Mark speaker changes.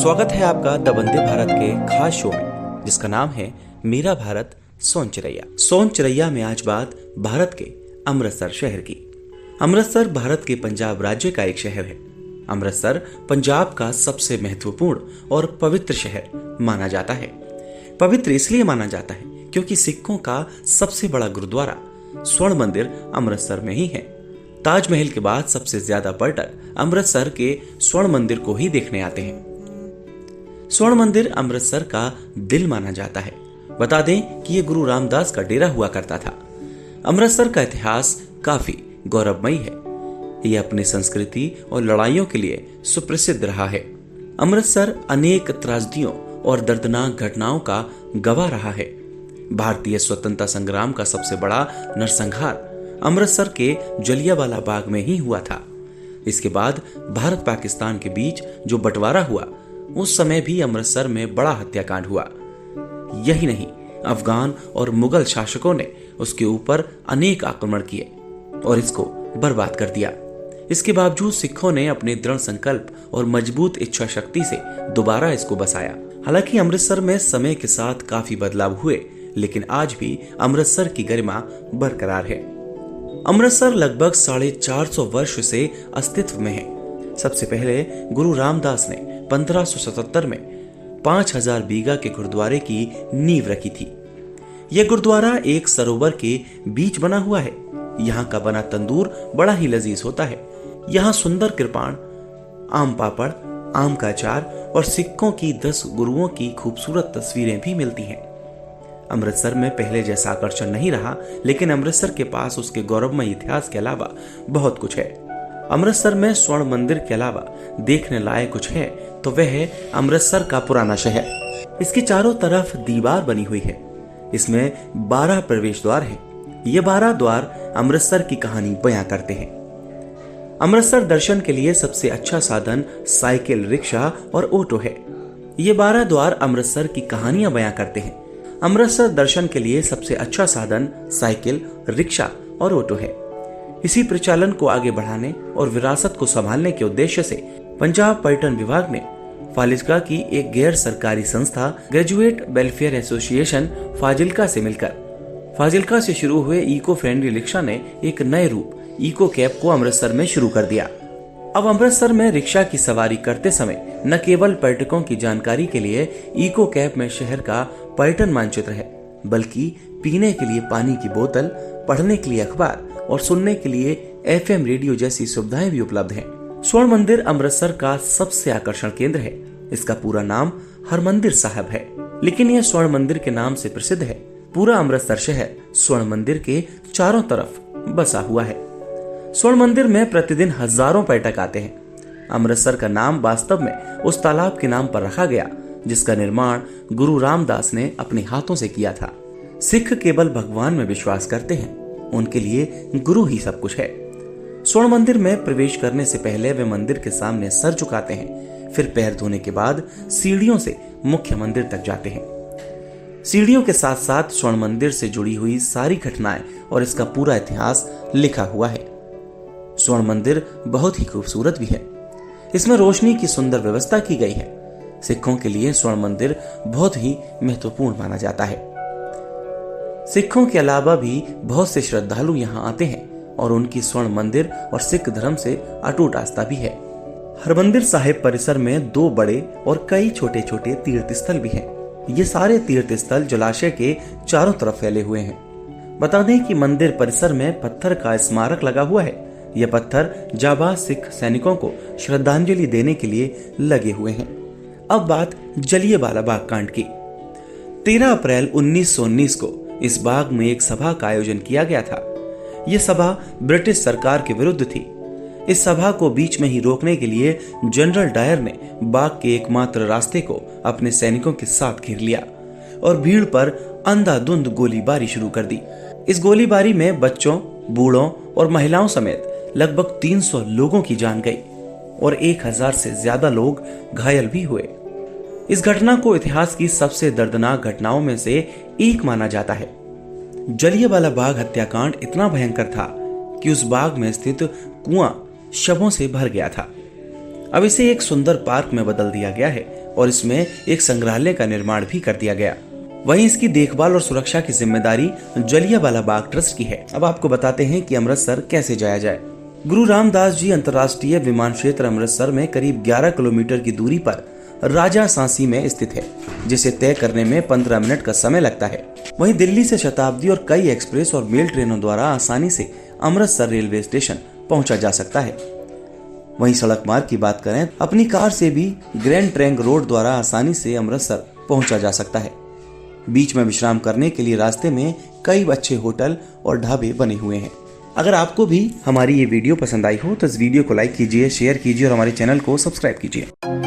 Speaker 1: स्वागत है आपका द वंदे भारत के खास शो में, जिसका नाम है मेरा भारत सोन चिरैया। सोन चिरैया में आज बात भारत के अमृतसर शहर की। अमृतसर भारत के पंजाब राज्य का एक शहर है। अमृतसर पंजाब का सबसे महत्वपूर्ण और पवित्र शहर माना जाता है। पवित्र इसलिए माना जाता है क्योंकि सिखों का सबसे बड़ा गुरुद्वारा स्वर्ण मंदिर अमृतसर में ही है। ताजमहल के बाद सबसे ज्यादा पर्यटक अमृतसर के स्वर्ण मंदिर को ही देखने आते हैं। स्वर्ण मंदिर अमृतसर का दिल माना जाता है। बता दें कि यह गुरु रामदास का डेरा हुआ करता था। अमृतसर का इतिहास काफी गौरवमयी है। यह अपनी संस्कृति और लड़ाइयों के लिए सुप्रसिद्ध रहा है। अमृतसर अनेक त्रासदियों और दर्दनाक घटनाओं का गवाह रहा है। भारतीय स्वतंत्रता संग्राम का सबसे बड़ा नरसंहार अमृतसर के जलियांवाला बाग में ही हुआ था। इसके बाद भारत पाकिस्तान के बीच जो बंटवारा हुआ, उस समय भी अमृतसर में बड़ा हत्याकांड हुआ। यही नहीं, अफगान और मुगल शासकों ने उसके ऊपर अनेक आक्रमण किए और इसको बर्बाद कर दिया। इसके बावजूद सिखों ने अपने दृढ़ संकल्प और मजबूत इच्छा शक्ति से दोबारा इसको बसाया। हालांकि अमृतसर में समय के साथ काफी बदलाव हुए, लेकिन आज भी अमृतसर की गरिमा बरकरार है। अमृतसर लगभग 450 वर्ष से अस्तित्व में है। सबसे पहले गुरु रामदास ने 1577 में 5000 बीघा के गुरुद्वारे की नींव रखी थी। यह गुरुद्वारा एक सरोवर के बीच बना हुआ है। यहाँ का बना तंदूर बड़ा ही लजीज होता है। यहाँ सुंदर कृपाण, आम पापड़, आम का अचार और सिखों की 10 गुरुओं की खूबसूरत तस्वीरें भी मिलती हैं। अमृतसर में पहले जैसा आकर्षण नहीं रहा, लेकिन अमृतसर के पास उसके गौरवमय इतिहास के अलावा बहुत कुछ है। अमृतसर में स्वर्ण मंदिर के अलावा देखने लायक कुछ है तो वह है अमृतसर का पुराना शहर। इसकी चारों तरफ दीवार बनी हुई है। इसमें 12 प्रवेश द्वार है। ये 12 द्वार अमृतसर की कहानी बयां करते हैं। अमृतसर दर्शन के लिए सबसे अच्छा साधन साइकिल, रिक्शा और ऑटो है। ये 12 द्वार अमृतसर की कहानियां बयां करते हैं। अमृतसर दर्शन के लिए सबसे अच्छा साधन साइकिल, रिक्शा और ऑटो है। इसी प्रचलन को आगे बढ़ाने और विरासत को संभालने के उद्देश्य से पंजाब पर्यटन विभाग ने फाजिल्का की एक गैर सरकारी संस्था ग्रेजुएट वेलफेयर एसोसिएशन फाजिल्का से मिलकर फाजिल्का से शुरू हुए इको फ्रेंडली रिक्शा ने एक नए रूप इको कैब को अमृतसर में शुरू कर दिया। अब अमृतसर में रिक्शा की सवारी करते समय न केवल पर्यटकों की जानकारी के लिए इको कैब में शहर का पर्यटन मानचित्र है, बल्कि पीने के लिए पानी की बोतल, पढ़ने के लिए अखबार और सुनने के लिए FM रेडियो जैसी सुविधाएं भी उपलब्ध हैं। स्वर्ण मंदिर अमृतसर का सबसे आकर्षण केंद्र है। इसका पूरा नाम हरमंदिर साहिब है, लेकिन यह स्वर्ण मंदिर के नाम से प्रसिद्ध है। पूरा अमृतसर शहर स्वर्ण मंदिर के चारों तरफ बसा हुआ है। स्वर्ण मंदिर में प्रतिदिन हजारों पर्यटक आते हैं। अमृतसर का नाम वास्तव में उस तालाब के नाम पर रखा गया जिसका निर्माण गुरु रामदास ने अपने हाथों से किया था। सिख केवल भगवान में विश्वास करते हैं, उनके लिए गुरु ही सब कुछ है। स्वर्ण मंदिर में प्रवेश करने से पहले वे मंदिर के सामने सर झुकाते हैं, फिर पैर धोने के बाद सीढ़ियों से मुख्य मंदिर तक जाते हैं। सीढ़ियों के साथ साथ स्वर्ण मंदिर से जुड़ी हुई सारी घटनाएं और इसका पूरा इतिहास लिखा हुआ है। स्वर्ण मंदिर बहुत ही खूबसूरत भी है। इसमें रोशनी की सुंदर व्यवस्था की गई है। सिखों के लिए स्वर्ण मंदिर बहुत ही महत्वपूर्ण माना जाता है। सिखों के अलावा भी बहुत से श्रद्धालु यहाँ आते हैं और उनकी स्वर्ण मंदिर और सिख धर्म से अटूट आस्था भी है। हरमंदिर साहिब परिसर में 2 बड़े और कई छोटे छोटे तीर्थ स्थल भी हैं। ये सारे तीर्थ स्थल जलाशय के चारों तरफ फैले हुए हैं। बता दें कि मंदिर परिसर में पत्थर का स्मारक लगा हुआ है। यह पत्थर जाबाज सिख सैनिकों को श्रद्धांजलि देने के लिए लगे हुए हैं। अब बात जलियांवाला बाग कांड की। 13 अप्रैल 1919 को इस बाग में एक सभा का आयोजन किया गया था। यह सभा ब्रिटिश सरकार के विरुद्ध थी। इस सभा को बीच में ही रोकने के लिए जनरल डायर ने बाग के एकमात्र रास्ते को अपने सैनिकों के साथ घेर लिया और भीड़ पर अंधाधुंध गोलीबारी शुरू कर दी। इस गोलीबारी में बच्चों, बूढ़ों और महिलाओं समेत लगभग 300 लोगों की जान गई और 1000 से ज्यादा लोग घायल भी हुए। इस घटना को इतिहास की सबसे दर्दनाक घटनाओं में से एक माना जाता है। जलियांवाला बाग हत्याकांड इतना भयंकर था कि उस बाग में स्थित कुआं शवों से भर गया था। अब इसे एक सुंदर पार्क में बदल दिया गया है और इसमें एक संग्रहालय का निर्माण भी कर दिया गया। वहीं इसकी देखभाल और सुरक्षा की जिम्मेदारी जलियांवाला बाग ट्रस्ट की है। अब आपको बताते हैं कि अमृतसर कैसे जाया जाए। गुरु रामदास जी अंतर्राष्ट्रीय विमान क्षेत्र अमृतसर में करीब 11 किलोमीटर की दूरी पर राजा सांसी में स्थित है, जिसे तय करने में 15 मिनट का समय लगता है। वहीं दिल्ली से शताब्दी और कई एक्सप्रेस और मेल ट्रेनों द्वारा आसानी से अमृतसर रेलवे स्टेशन पहुंचा जा सकता है। वहीं सड़क मार्ग की बात करें, अपनी कार से भी ग्रैंड ट्रैंक रोड द्वारा आसानी से अमृतसर पहुंचा जा सकता है। बीच में विश्राम करने के लिए रास्ते में कई अच्छे होटल और ढाबे बने हुए हैं। अगर आपको भी हमारी ये वीडियो पसंद आई हो तो इस वीडियो को लाइक कीजिए, शेयर कीजिए और हमारे चैनल को सब्सक्राइब कीजिए।